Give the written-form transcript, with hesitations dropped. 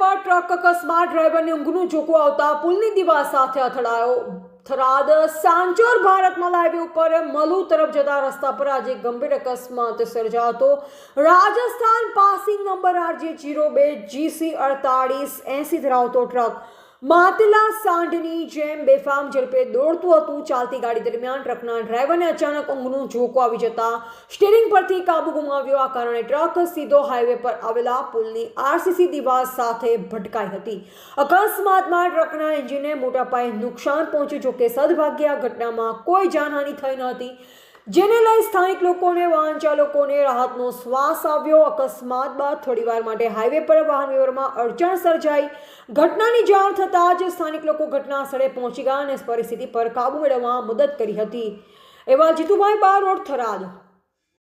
પર ટ્રક અકસ્માત ડ્રાઈવરને ઊંઘનું ઝોકું આવતા પુલની દિવાલ સાથે અથડાયો. થરાદ સાંચોર ભારત માલા હાઈવે ઉપર મલુ તરફ જતા રસ્તા પર આજે ગંભીર અકસ્માત સર્જાયો હતો. Rajasthan passing number RJ02 GC 4880 ધરાવતો ટ્રક માતલા સાંઢની જેમ બેફામ ઝડપે દોડતું હતું. ચાલતી ગાડી દરમિયાન ટ્રકના ડ્રાઈવરને અચાનક ઊંઘનું ઝોકું આવી જતા સ્ટીરિંગ પરથી કાબુ ગુમાવ્યો. આ કારણે ટ્રક સીધો હાઈવે પર આવેલા પુલની RCC દિવાલ સાથે ભટકાઈ હતી. અકસ્માતમાં ટ્રકના એન્જિનને મોટા પાયે નુકસાન પહોંચ્યું. જોકે સદભાગ્યે આ ઘટનામાં કોઈ જાનહાનિ થઈ ન હતી, જેને લઈ સ્થાનિક લોકોને વાહન ચાલકોને રાહતનો શ્વાસ આવ્યો. અકસ્માત બાદ થોડીવાર માટે હાઈવે પર વાહન વ્યવહારમાં અડચણ સર્જાઈ. ઘટનાની જાણ થતાં જ સ્થાનિક લોકો ઘટના સ્થળે પહોંચી ગયા અને પરિસ્થિતિ પર કાબુ મેળવવા મદદ કરી હતી. એવા જીતુભાઈ બારોટ, થરાદ.